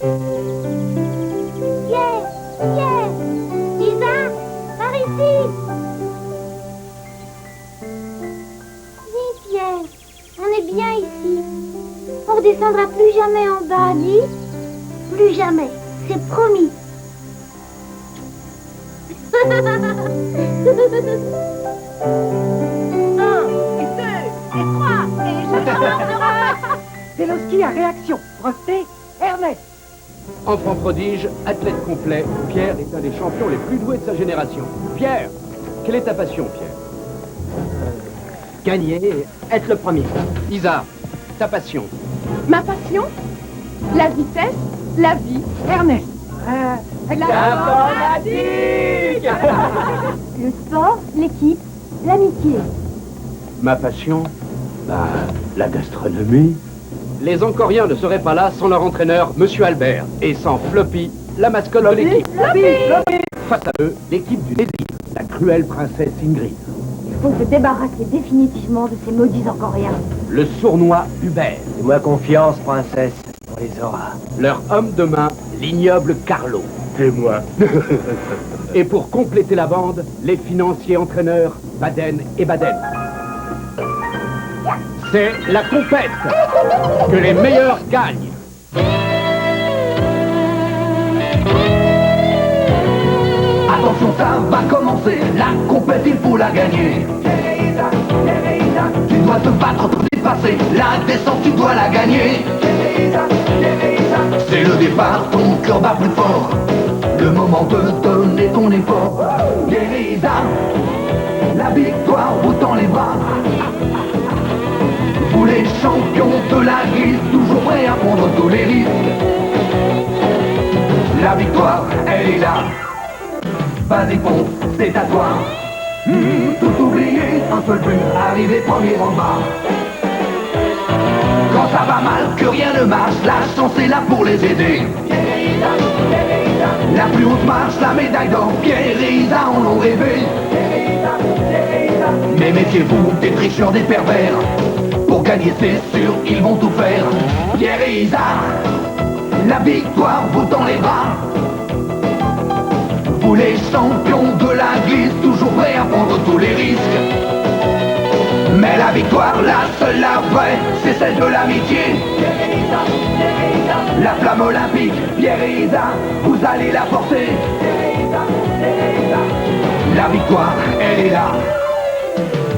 Pierre, Pierre, Lisa, par ici. Dis, Pierre, on est bien ici. On redescendra plus jamais en bas, dis. Plus jamais, c'est promis. Véloski à réaction. Breveté, Ernest. Enfant prodige, athlète complet, Pierre est un des champions les plus doués de sa génération. Pierre, quelle est ta passion, Pierre? Gagner, être le premier. Isa, ta passion? Ma passion? La vitesse, la vie. Ernest. L'informatique. Le sport, l'équipe, l'amitié. Ma passion? La gastronomie. Les Encoriens ne seraient pas là sans leur entraîneur, Monsieur Albert, et sans Floppy, la mascotte de l'équipe. Face à eux, l'équipe du désir, la cruelle princesse Ingrid. Il faut se débarrasser définitivement de ces maudits Encoriens. Le sournois Hubert. Fais-moi confiance, princesse. On les aura. Leur homme de main, l'ignoble Carlo. Et moi. Et pour compléter la bande, les financiers entraîneurs, Baden et Baden. C'est la compète que les meilleurs gagnent. Attention, ça va commencer, la compète, il faut la gagner. Tu dois te battre pour dépasser, la descente, tu dois la gagner. C'est le départ, ton cœur bat plus fort, le moment de donner ton effort. Guérisa, la victoire vous tend les bras. Vous les champions de la glisse, toujours prêts à prendre tous les risques. La victoire, elle est là. Vas-y fonce, c'est à toi. Tout oublier, un seul but, arriver premier en bas. Quand ça va mal, que rien ne marche, la chance est là pour les aider. La plus haute marche, la médaille d'or, Pierre et Isa en ont rêvé. Mais méfiez-vous des tricheurs, des pervers. Pour gagner c'est sûr, ils vont tout faire. Pierre et Isa, la victoire vous tend les bras. Vous les champions de la glisse, toujours prêts à prendre tous les risques. Mais la victoire, la seule, la vraie, c'est celle de l'amitié. La flamme olympique, Pierre et Isa, vous allez la porter. La victoire, elle est là.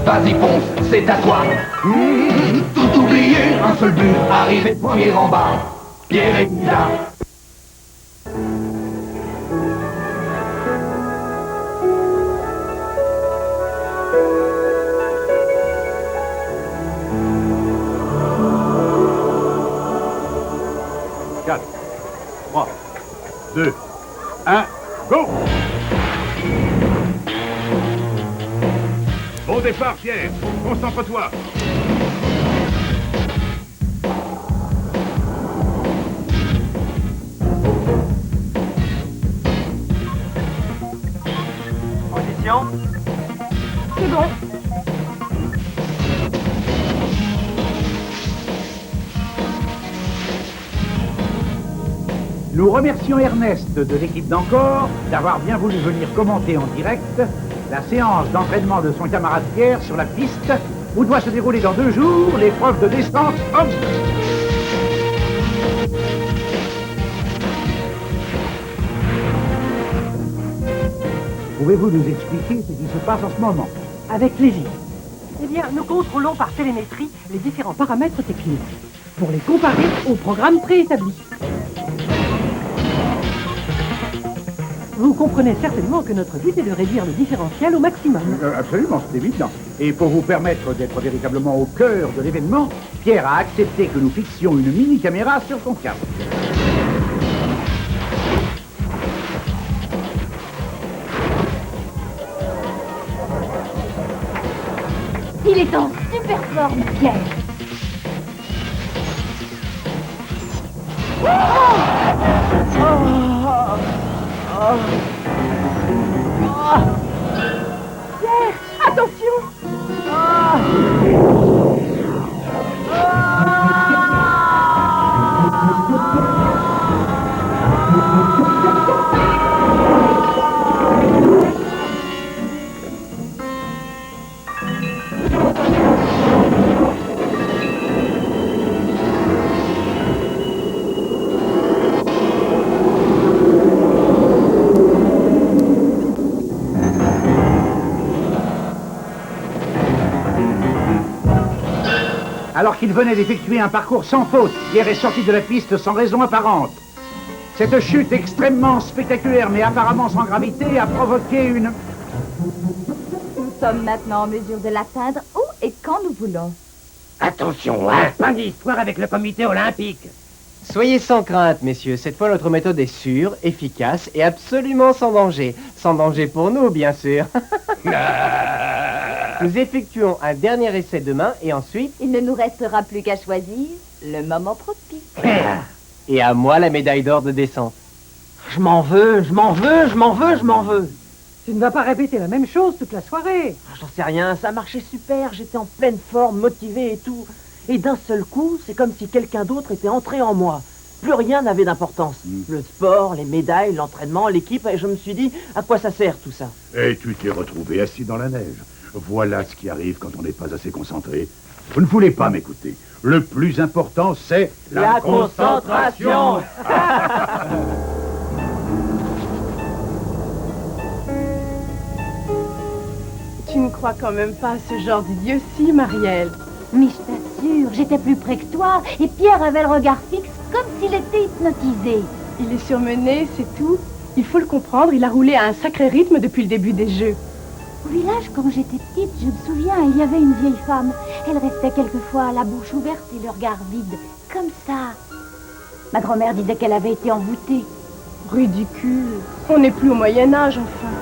Vas-y fonce, c'est à toi. Tout oublier, un seul but, arriver premier en bas. Pierre et Isa. Quatre, 3, 2, 1, go! Bon départ, Pierre. Concentre-toi. Position. C'est bon. Nous remercions Ernest de l'équipe d'Encore d'avoir bien voulu venir commenter en direct la séance d'entraînement de son camarade Pierre sur la piste où doit se dérouler dans 2 jours l'épreuve de descente homme. Pouvez-vous nous expliquer ce qui se passe en ce moment? Avec plaisir. Eh bien, nous contrôlons par télémétrie les différents paramètres techniques pour les comparer au programme préétabli. Vous comprenez certainement que notre but est de réduire le différentiel au maximum. Absolument, c'est évident. Et pour vous permettre d'être véritablement au cœur de l'événement, Pierre a accepté que nous fixions une mini-caméra sur son casque. Il est en super forme, Pierre. Pierre, attention. Alors qu'il venait d'effectuer un parcours sans faute, Pierre est sorti de la piste sans raison apparente. Cette chute extrêmement spectaculaire mais apparemment sans gravité a provoqué une... Nous sommes maintenant en mesure de l'atteindre où et quand nous voulons. Attention, hein, pas d'histoire avec le comité olympique. Soyez sans crainte, messieurs. Cette fois, notre méthode est sûre, efficace et absolument sans danger. Sans danger pour nous, bien sûr. Nous effectuons un dernier essai demain et ensuite... Il ne nous restera plus qu'à choisir le moment propice. Et à moi la médaille d'or de descente. Je m'en veux, je m'en veux, je m'en veux, je m'en veux. Tu ne vas pas répéter la même chose toute la soirée. J'en sais rien, ça marchait super, j'étais en pleine forme, motivé et tout. Et d'un seul coup, c'est comme si quelqu'un d'autre était entré en moi. Plus rien n'avait d'importance. Le sport, les médailles, l'entraînement, l'équipe, et je me suis dit, à quoi ça sert tout ça? Et tu t'es retrouvé assis dans la neige. Voilà ce qui arrive quand on n'est pas assez concentré. Vous ne voulez pas m'écouter. Le plus important, c'est la concentration. Tu ne crois quand même pas à ce genre d'idiotie, Marielle? Mais je t'assure, j'étais plus près que toi et Pierre avait le regard fixe comme s'il était hypnotisé. Il est surmené, c'est tout. Il faut le comprendre, il a roulé à un sacré rythme depuis le début des Jeux. Au village, quand j'étais petite, je me souviens, il y avait une vieille femme. Elle restait quelquefois la bouche ouverte et le regard vide, comme ça. Ma grand-mère disait qu'elle avait été envoûtée. Ridicule. On n'est plus au Moyen-Âge, enfin.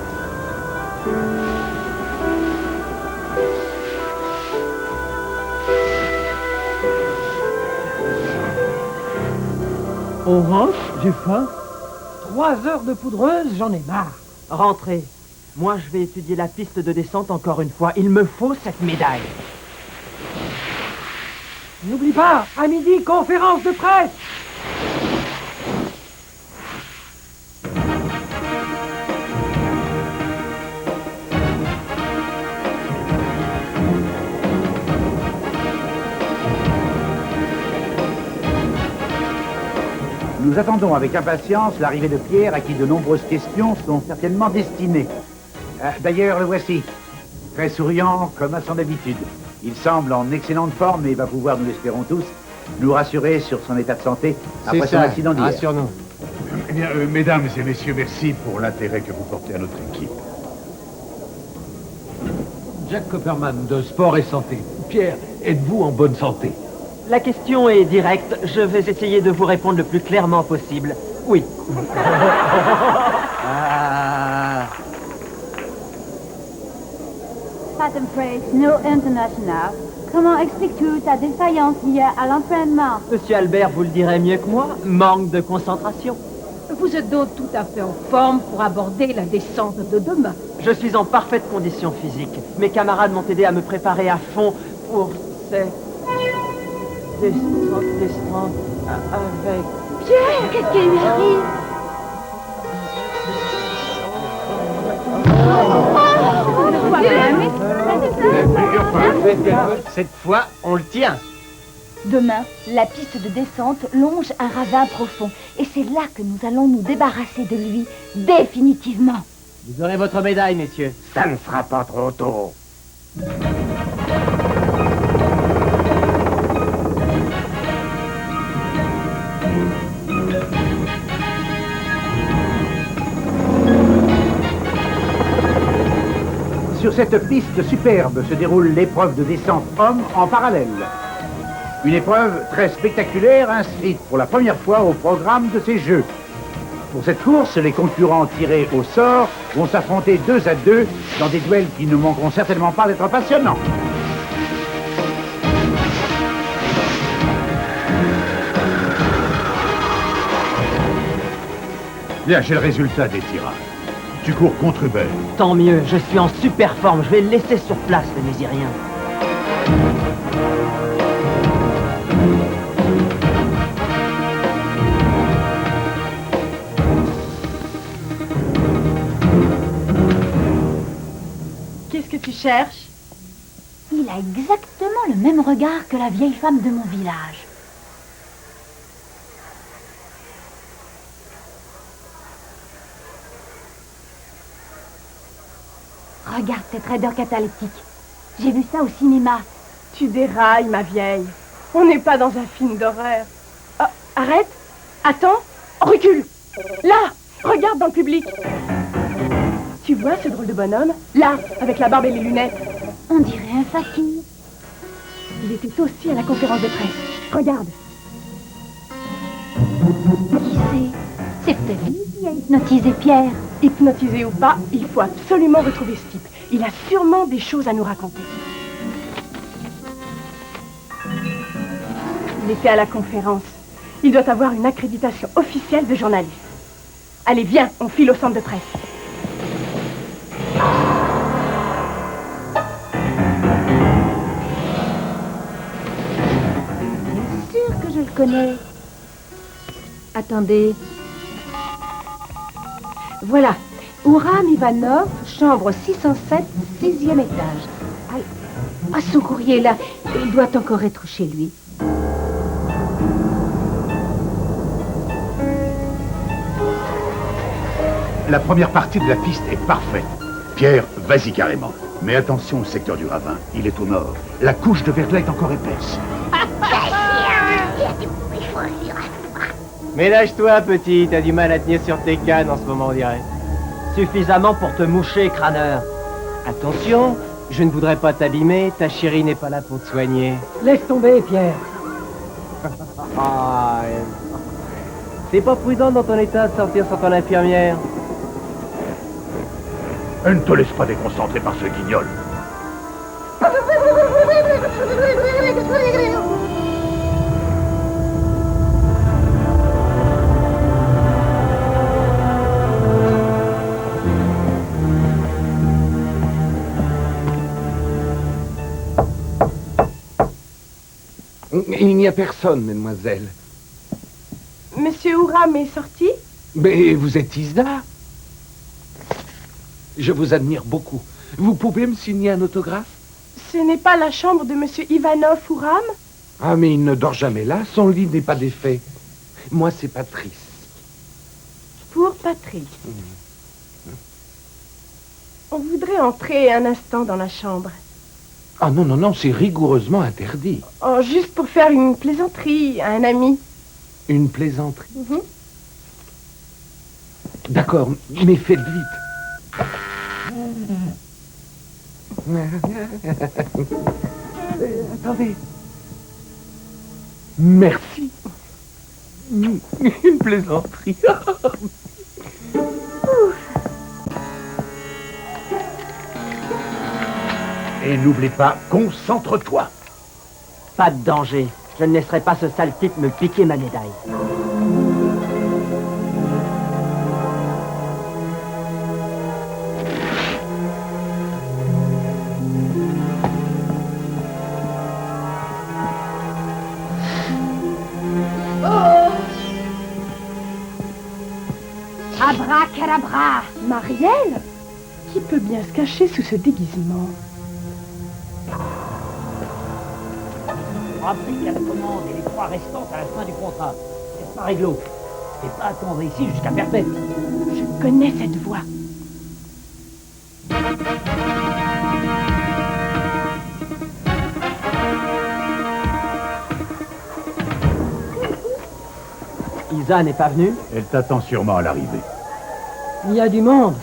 On rentre, j'ai faim. 3 heures de poudreuse, j'en ai marre. Rentrez. Moi, je vais étudier la piste de descente encore une fois. Il me faut cette médaille. N'oublie pas, à midi, conférence de presse. Nous attendons avec impatience l'arrivée de Pierre, à qui de nombreuses questions sont certainement destinées. D'ailleurs, le voici. Très souriant, comme à son habitude. Il semble en excellente forme et va pouvoir, nous l'espérons tous, nous rassurer sur son état de santé après son accident d'hier. Rassure-nous. Eh bien, mesdames et messieurs, merci pour l'intérêt que vous portez à notre équipe. Jack Copperman, de Sport et Santé. Pierre, êtes-vous en bonne santé? La question est directe. Je vais essayer de vous répondre le plus clairement possible. Oui. Patent Phrase, No International. Comment expliques-tu ta défaillance hier à l'entraînement? Monsieur Albert vous le dirait mieux que moi. Manque de concentration. Vous êtes donc tout à fait en forme pour aborder la descente de demain. Je suis en parfaite condition physique. Mes camarades m'ont aidé à me préparer à fond pour ces... descente avec... Pierre, qu'est-ce qui lui arrive? Cette fois, on le tient. Demain, la piste de descente longe un ravin profond. Et c'est là que nous allons nous débarrasser de lui, définitivement. Vous aurez votre médaille, messieurs. Ça ne sera pas trop tôt. Sur cette piste superbe se déroule l'épreuve de descente homme en parallèle. Une épreuve très spectaculaire inscrite pour la première fois au programme de ces Jeux. Pour cette course, les concurrents tirés au sort vont s'affronter 2 à 2 dans des duels qui ne manqueront certainement pas d'être passionnants. Bien, j'ai le résultat des tirages. Tu cours contre Hubert. Tant mieux, je suis en super forme. Je vais le laisser sur place, le Mésirien. Qu'est-ce que tu cherches? Il a exactement le même regard que la vieille femme de mon village. Regarde cette raideur catalytique. J'ai vu ça au cinéma. Tu dérailles, ma vieille. On n'est pas dans un film d'horreur. Oh, arrête. Attends. Recule. Là. Regarde dans le public. Tu vois ce drôle de bonhomme? Là, avec la barbe et les lunettes. On dirait un fakir. Il était aussi à la conférence de presse. Regarde. Qui c'est? C'est peut-être lui qui a hypnotisé Pierre. Hypnotisé ou pas, il faut absolument retrouver ce type. Il a sûrement des choses à nous raconter. Il était à la conférence. Il doit avoir une accréditation officielle de journaliste. Allez, viens, on file au centre de presse. Bien sûr que je le connais. Attendez. Voilà. Ouram Ivanov, chambre 607, 6e étage. Ah, son courrier là, il doit encore être chez lui. La première partie de la piste est parfaite. Pierre, vas-y carrément. Mais attention au secteur du ravin, il est au nord. La couche de verglas est encore épaisse. Ménage-toi, petit, t'as du mal à tenir sur tes cannes en ce moment, on dirait. Suffisamment pour te moucher, crâneur. Attention, je ne voudrais pas t'abîmer, ta chérie n'est pas là pour te soigner. Laisse tomber, Pierre. Ah, c'est pas prudent dans ton état de sortir sans ton infirmière. Ne te laisse pas déconcentrer par ce guignol. Il n'y a personne, mademoiselle. Monsieur Ouram est sorti? Mais vous êtes Isda. Je vous admire beaucoup. Vous pouvez me signer un autographe? Ce n'est pas la chambre de monsieur Ivanov Ouram? Ah, mais il ne dort jamais là. Son lit n'est pas défait. Moi, c'est Patrice. Pour Patrice. On voudrait entrer un instant dans la chambre. Ah non, non, non, c'est rigoureusement interdit. Oh, juste pour faire une plaisanterie à un ami. Une plaisanterie? D'accord, mais faites vite. Attendez. Merci. Une plaisanterie. Et n'oublie pas, concentre-toi. Pas de danger. Je ne laisserai pas ce sale type me piquer ma médaille. Abracadabra! Marielle? Qui peut bien se cacher sous ce déguisement? Rappelez qu'il y a la commande et les 3 restantes à la fin du contrat. C'est pas réglo. Et pas attendre ici jusqu'à perpète. Je connais cette voix. Isa n'est pas venue? Elle t'attend sûrement à l'arrivée. Il y a du monde.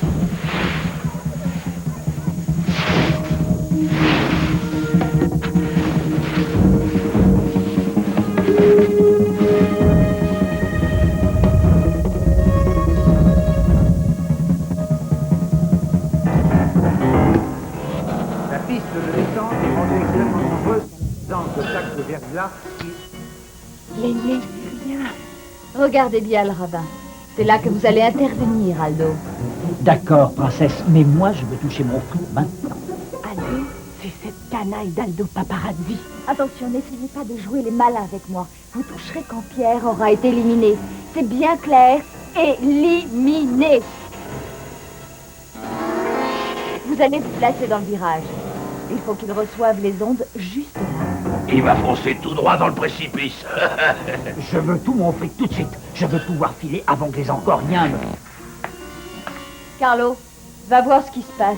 La piste de descente est rendue extrêmement nombreuse dans le sac de verglas qui... L'aîné, rien. Regardez bien le ravin. C'est là que vous allez intervenir, Aldo. D'accord, princesse, mais moi je veux toucher mon fruit maintenant. Aldo, c'est cette canaille d'Aldo Paparazzi. Attention, n'essayez pas de jouer les malins avec moi. Vous toucherez quand Pierre aura été éliminé. C'est bien clair. Éliminé. Vous allez vous placer dans le virage. Il faut qu'il reçoive les ondes juste là. Il va foncer tout droit dans le précipice. Je veux tout mon fric tout de suite. Je veux pouvoir filer avant que les Angoriens me... Carlo, va voir ce qui se passe.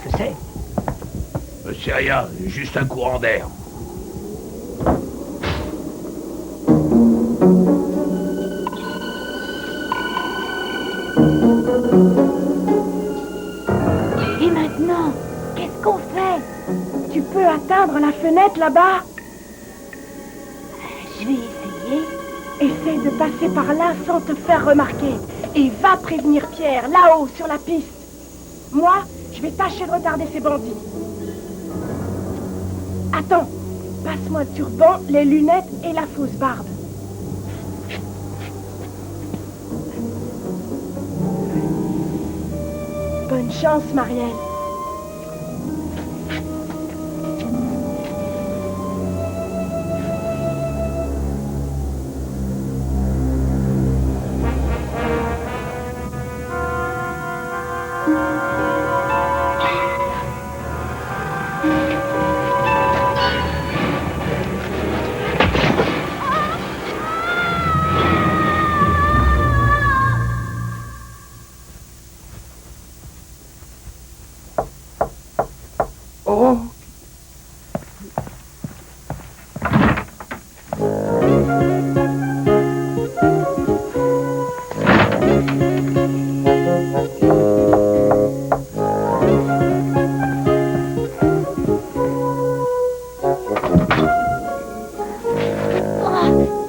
Qu'est-ce que c'est? C'est rien, juste un courant d'air. Et maintenant, qu'est-ce qu'on fait? Tu peux atteindre la fenêtre là-bas? Je vais essayer. Essaye de passer par là sans te faire remarquer. Et va prévenir Pierre, là-haut, sur la piste. Moi, je vais tâcher de retarder ces bandits. Attends, passe-moi le turban, les lunettes et la fausse barbe. Bonne chance, Marielle. Oh!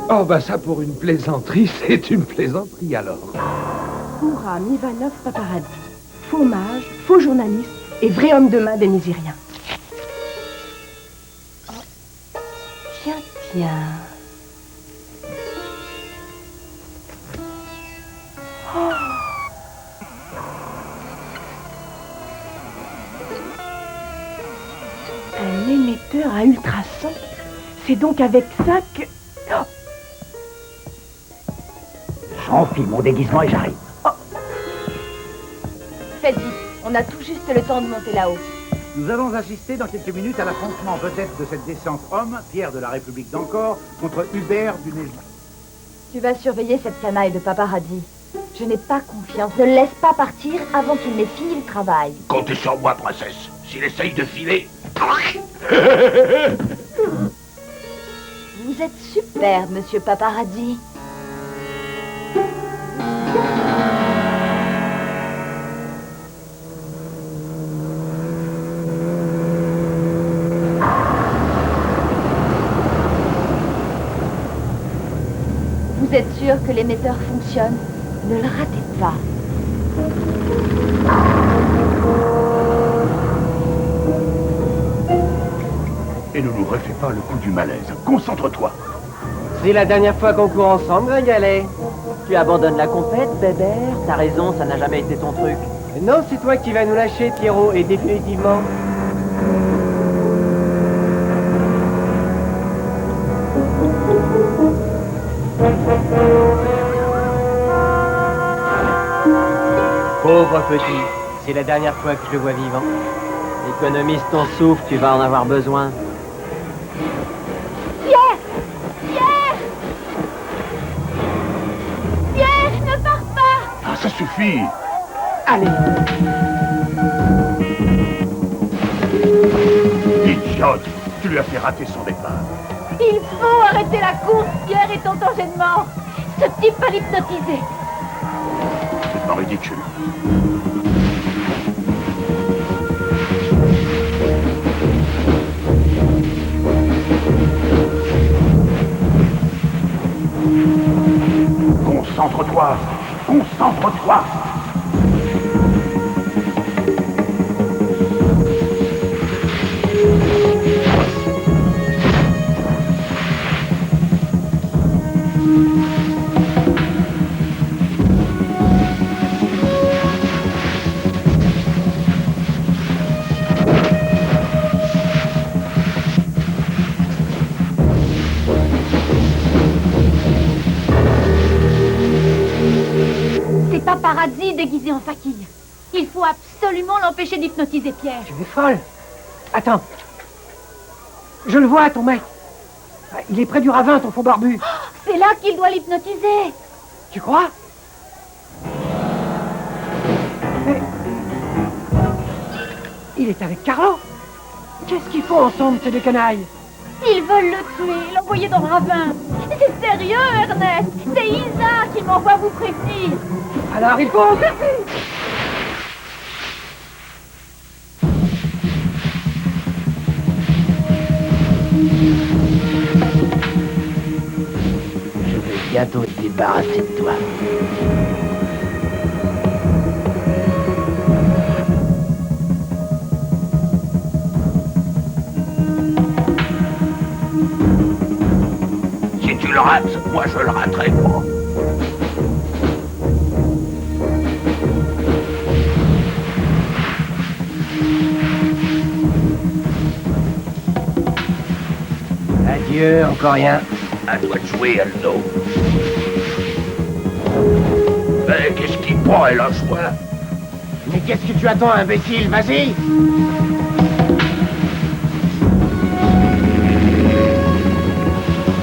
Oh, bah ça, pour une plaisanterie, c'est une plaisanterie, alors. Khouram Ivanov Paparazzi, faux mage, faux journaliste et vrai homme de main des Misériens. Tiens, tiens. Un émetteur à ultrasons. C'est donc avec ça que... Oh, J'enfile mon déguisement et j'arrive. Faites vite, on a tout juste le temps de monter là-haut. Nous allons assister dans quelques minutes à l'affrontement vedette de cette descente homme, Pierre de la République d'Ancor, contre Hubert du Négin. Tu vas surveiller cette canaille de paparazzi. Je n'ai pas confiance. Ne le laisse pas partir avant qu'il n'ait fini le travail. Comptez sur moi, princesse. S'il essaye de filer... Vous êtes superbe, monsieur Paparazzi. Vous êtes sûr que l'émetteur fonctionne? Ne le ratez pas. Et ne nous refais pas le coup du malaise. Concentre-toi. C'est la dernière fois qu'on court ensemble, Gringalet. Tu abandonnes la compète, Bébert? T'as raison, ça n'a jamais été ton truc. Non, c'est toi qui vas nous lâcher, Pierrot, et définitivement. Pauvre petit, c'est la dernière fois que je le vois vivant. Économise ton souffle, tu vas en avoir besoin. Pierre! Pierre! Pierre, ne pars pas! Ah, ça suffit. allez. Idiote, tu lui as fait rater son départ. Il faut arrêter la course, Pierre est en danger de mort. Ce type va l'hypnotiser. C'est pas ridicule. Concentre-toi. Concentre-toi. C'est Paparazzi déguisé en fakir. Il faut absolument l'empêcher d'hypnotiser Pierre. Tu es folle. Attends. Je le vois, ton mec. Il est près du ravin, ton faux barbu. C'est là qu'il doit l'hypnotiser. Tu crois? Mais... Il est avec Carlo. Qu'est-ce qu'ils font ensemble, ces deux canailles? Ils veulent le tuer, l'envoyer dans le ravin. C'est sérieux, Ernest. C'est Isa qui m'envoie vous prévenir. Alors il faut en sortir. Je vais bientôt te débarrasser de toi. Si tu le rates, moi je le raterai pas. Adieu, encore rien. À toi de jouer, Aldo. Mais qu'est-ce qui prend, elle a choix? Mais qu'est-ce que tu attends, imbécile? Vas-y!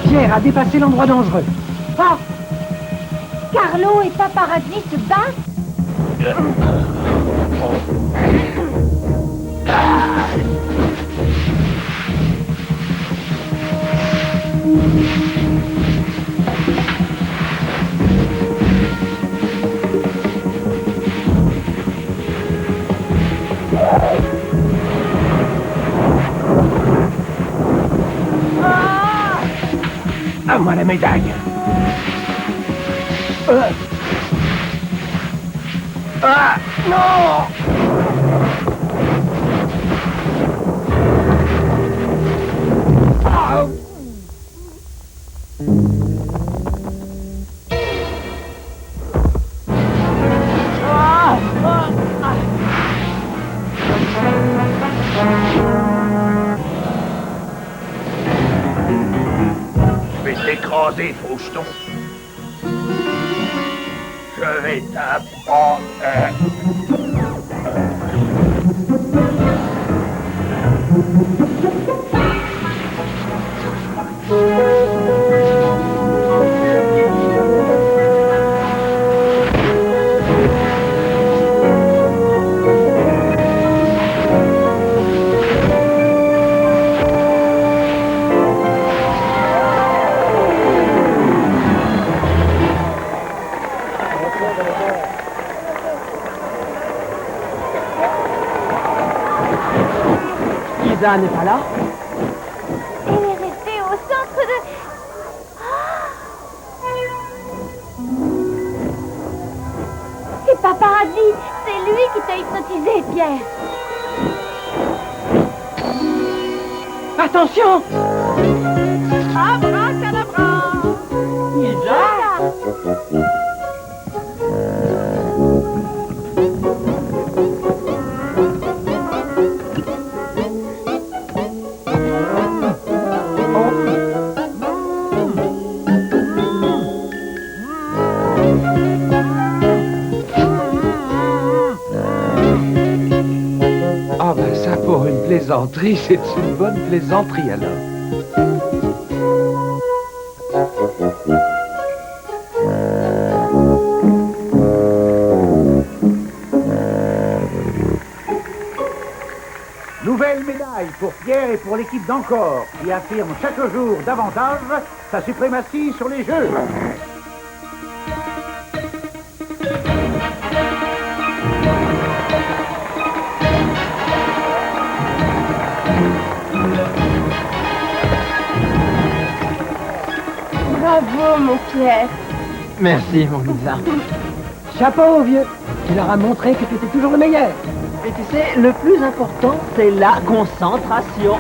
Pierre a dépassé l'endroit dangereux. Ah! Carlo et Paparazzi se battent? À moi la médaille. Ah non! Ah. Je vais t'écraser, faucheton. Je vais t'apprendre. Isa n'est pas là? Elle est restée au centre de... C'est Paparazzi. C'est lui qui t'a hypnotisé, Pierre. Attention! Abracadabra! Isa? Ah ben ça, pour une plaisanterie, c'est une bonne plaisanterie alors. Nouvelle médaille pour Pierre et pour l'équipe d'Encore, qui affirme chaque jour davantage sa suprématie sur les Jeux. Bravo, mon Pierre. Merci, mon Isa. Chapeau, vieux. Tu leur as montré que tu étais toujours le meilleur. Et tu sais, le plus important, c'est la concentration.